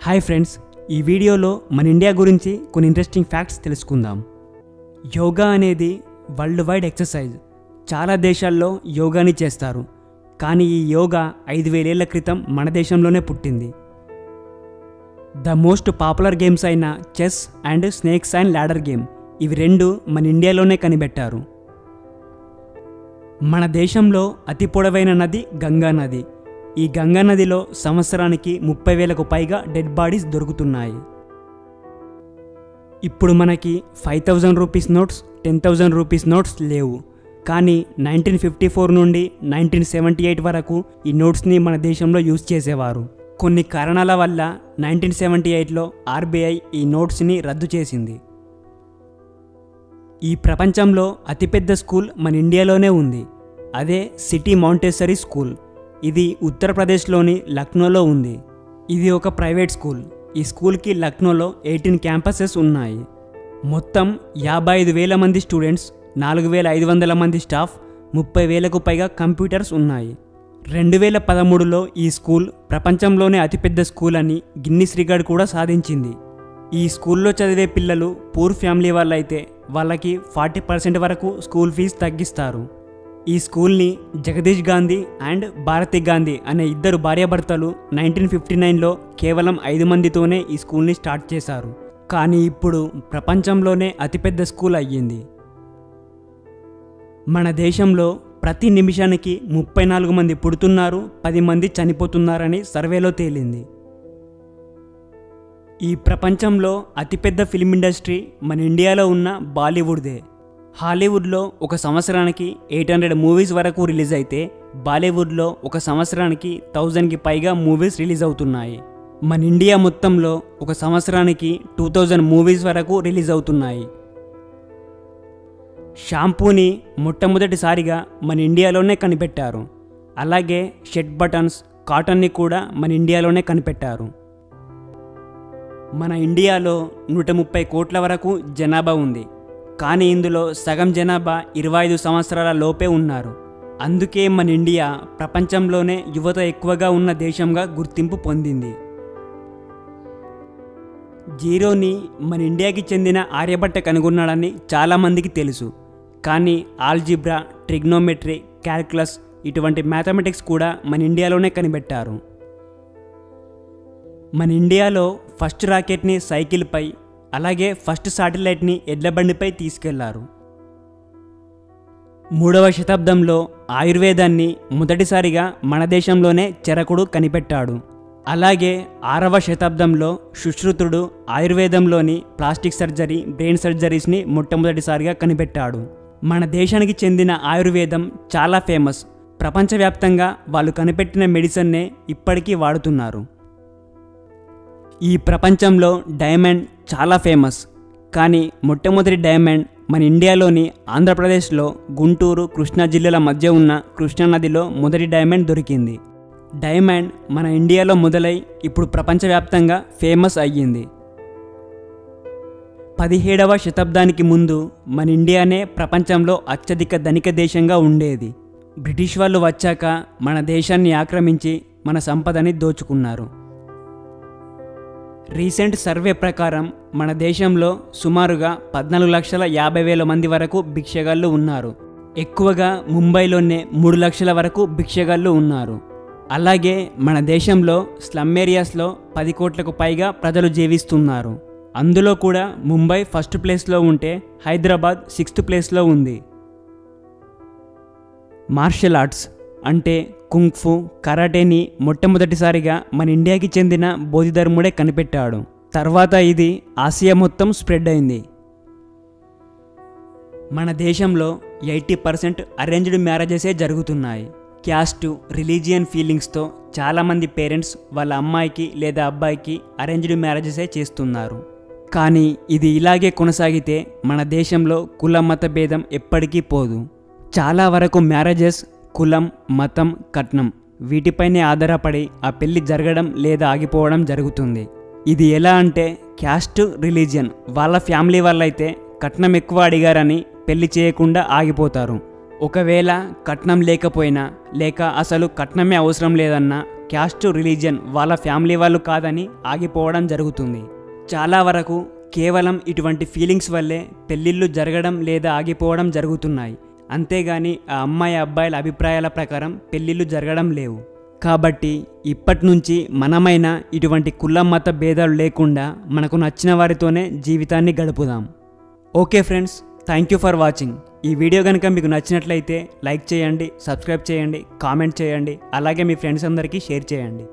Hi friends, ఈ వీడియోలో మన ఇండియా గురించి కొన్ని ఇంట్రెస్టింగ్ ఫ్యాక్ట్స్ తెలుసుకుందాం. యోగా అనేది వరల్డ్ వైడ్ ఎక్సర్సైజ్. చాలా దేశాల్లో యోగాని చేస్తారు, కానీ ఈ యోగా 5000 ఏళ్ల క్రితం మన దేశంలోనే పుట్టింది. ద మోస్ట్ పాపులర్ గేమ్స్ అయిన chess and snakes and ladder game, ఇవి రెండు మన ఇండియాలోనే కనిపెట్టారు. మన దేశంలో అతి పొడవైన నది గంగా నది. ఈ గంగా నదిలో సంవత్సరానికి 30,000కు పైగా డెడ్ బాడీస్ దొరుకుతున్నాయి. ఇప్పుడు మనకి 5000 రూపీస్ నోట్స్, 10,000 రూపీస్ నోట్స్ లేవు, కానీ 1954 నుండి 1978 వరకు ఈ నోట్స్ని మన దేశంలో యూజ్ చేసేవారు. కొన్ని కారణాల వల్ల 1978లో ఆర్బీఐ ఈ నోట్స్ని రద్దు చేసింది. ఈ ప్రపంచంలో అతిపెద్ద స్కూల్ మన ఇండియాలోనే ఉంది. అదే సిటీ మాంటెసరీ స్కూల్. ఇది ఉత్తరప్రదేశ్లోని లక్నోలో ఉంది. ఇది ఒక ప్రైవేట్ స్కూల్. ఈ స్కూల్కి లక్నోలో 18 క్యాంపసెస్ ఉన్నాయి. మొత్తం 55,000 మంది స్టూడెంట్స్, 4,500 మంది స్టాఫ్, 30,000కు పైగా కంప్యూటర్స్ ఉన్నాయి. 2013లో ఈ స్కూల్ ప్రపంచంలోనే అతిపెద్ద స్కూల్ అని గిన్నిస్ రికార్డ్ కూడా సాధించింది. ఈ స్కూల్లో చదివే పిల్లలు పూర్ ఫ్యామిలీ వాళ్ళైతే వాళ్ళకి 40% వరకు స్కూల్ ఫీజు తగ్గిస్తారు. ఈ స్కూల్ని జగదీష్ గాంధీ అండ్ భారతి గాంధీ అనే ఇద్దరు భార్యాభర్తలు 1959లో కేవలం 5 మందితోనే ఈ స్కూల్ని స్టార్ట్ చేశారు. కానీ ఇప్పుడు ప్రపంచంలోనే అతిపెద్ద స్కూల్ అయ్యింది. మన దేశంలో ప్రతి నిమిషానికి 34 మంది పుడుతున్నారు, 10 మంది చనిపోతున్నారని సర్వేలో తేలింది. ఈ ప్రపంచంలో అతిపెద్ద ఫిల్మ్ ఇండస్ట్రీ మన ఇండియాలో ఉన్న బాలీవుడ్దే. హాలీవుడ్లో ఒక సంవత్సరానికి 800 మూవీస్ వరకు రిలీజ్ అయితే బాలీవుడ్లో ఒక సంవత్సరానికి 1000కి పైగా మూవీస్ రిలీజ్ అవుతున్నాయి. మన ఇండియా మొత్తంలో ఒక సంవత్సరానికి 2000 మూవీస్ వరకు రిలీజ్ అవుతున్నాయి. షాంపూని మొట్టమొదటిసారిగా మన ఇండియాలోనే కనిపెట్టారు. అలాగే షర్ట్ బటన్స్, కాటన్ని కూడా మన ఇండియాలోనే కనిపెట్టారు. మన ఇండియాలో 130 కోట్ల వరకు జనాభా ఉంది, కానీ ఇందులో సగం జనాభా 25 సంవత్సరాల లోపే ఉన్నారు. అందుకే మన ఇండియా ప్రపంచంలోనే యువత ఎక్కువగా ఉన్న దేశంగా గుర్తింపు పొందింది. జీరోని మన ఇండియాకి చెందిన ఆర్యభట్ట కనుగొన్నాడని చాలామందికి తెలుసు, కానీ ఆల్జిబ్రా, ట్రిగ్నోమెట్రీ, క్యాల్కులస్ ఇటువంటి మ్యాథమెటిక్స్ కూడా మన ఇండియాలోనే కనిపెట్టారు. మన ఇండియాలో ఫస్ట్ రాకెట్ని సైకిల్పై, అలాగే ఫస్ట్ శాటిలైట్ని ఎడ్లబండిపై తీసుకెళ్లారు. 3వ శతాబ్దంలో ఆయుర్వేదాన్ని మొదటిసారిగా మన దేశంలోనే చరకుడు కనిపెట్టాడు. అలాగే 6వ శతాబ్దంలో సుశ్రుతుడు ఆయుర్వేదంలోని ప్లాస్టిక్ సర్జరీ, బ్రెయిన్ సర్జరీస్ని మొట్టమొదటిసారిగా కనిపెట్టాడు. మన దేశానికి చెందిన ఆయుర్వేదం చాలా ఫేమస్. ప్రపంచవ్యాప్తంగా వాళ్ళు కనిపెట్టిన మెడిసిన్నే ఇప్పటికీ వాడుతున్నారు. ఈ ప్రపంచంలో డైమండ్ చాలా ఫేమస్, కానీ మొట్టమొదటి డైమండ్ మన ఇండియాలోని ఆంధ్రప్రదేశ్లో గుంటూరు, కృష్ణా జిల్లాల మధ్య ఉన్న కృష్ణానదిలో మొదటి డైమండ్ దొరికింది. డైమండ్ మన ఇండియాలో మొదలై ఇప్పుడు ప్రపంచవ్యాప్తంగా ఫేమస్ అయ్యింది. 17వ శతాబ్దానికి ముందు మన ఇండియానే ప్రపంచంలో అత్యధిక ధనిక దేశంగా ఉండేది. బ్రిటిష్ వాళ్ళు వచ్చాక మన దేశాన్ని ఆక్రమించి మన సంపదని దోచుకున్నారు. రీసెంట్ సర్వే ప్రకారం మన దేశంలో సుమారుగా 14,50,000 మంది వరకు భిక్షగాళ్ళు ఉన్నారు. ఎక్కువగా ముంబైలోనే 3 లక్షల వరకు భిక్షగాళ్ళు ఉన్నారు. అలాగే మన దేశంలో స్లమ్ ఏరియాస్లో 10 కోట్లకు పైగా ప్రజలు జీవిస్తున్నారు. అందులో కూడా ముంబై ఫస్ట్ ప్లేస్లో ఉంటే హైదరాబాద్ 6th ప్లేస్లో ఉంది. మార్షల్ ఆర్ట్స్ అంటే కుంగ్ఫు, కరాటేని మొట్టమొదటిసారిగా మన ఇండియాకి చెందిన బోధిధర్ముడే కనిపెట్టాడు. తర్వాత ఇది ఆసియా మొత్తం స్ప్రెడ్ అయింది. మన దేశంలో 80% అరేంజ్డ్ మ్యారేజెసే జరుగుతున్నాయి. క్యాస్ట్, రిలీజియన్ ఫీలింగ్స్తో చాలామంది పేరెంట్స్ వాళ్ళ అమ్మాయికి లేదా అబ్బాయికి అరేంజ్డ్ మ్యారేజెసే చేస్తున్నారు. కానీ ఇది ఇలాగే కొనసాగితే మన దేశంలో కుల మత భేదం ఎప్పటికీ పోదు. చాలా వరకు మ్యారేజెస్ కులం, మతం, కట్నం వీటిపైనే ఆధారపడి ఆ పెళ్లి జరగడం లేదా ఆగిపోవడం జరుగుతుంది. ఇది ఎలా అంటే క్యాస్ట్, రిలీజియన్ వాళ్ళ ఫ్యామిలీ వాళ్ళైతే కట్నం ఎక్కువ అడిగారని పెళ్లి చేయకుండా ఆగిపోతారు. ఒకవేళ కట్నం లేకపోయినా లేక అసలు కట్నమే అవసరం లేదన్నా క్యాస్ట్ రిలీజియన్ వాళ్ళ ఫ్యామిలీ వాళ్ళు కాదని ఆగిపోవడం జరుగుతుంది. చాలా వరకు కేవలం ఇటువంటి ఫీలింగ్స్ వల్లే పెళ్ళిళ్ళు జరగడం లేదా ఆగిపోవడం జరుగుతున్నాయి. అంతేగాని ఆ అమ్మాయి అబ్బాయిల అభిప్రాయాల ప్రకారం పెళ్ళిళ్ళు జరగడం లేవు. కాబట్టి ఇప్పటి నుంచి మనమైనా ఇటువంటి కుల మత భేదాలు లేకుండా మనకు నచ్చిన వారితోనే జీవితాన్ని గడుపుదాం. Okay friends, thank you for watching. ఈ వీడియో కనుక మీకు నచ్చినట్లయితే లైక్ చేయండి, సబ్స్క్రైబ్ చేయండి, కామెంట్ చేయండి, అలాగే మీ ఫ్రెండ్స్ అందరికీ షేర్ చేయండి.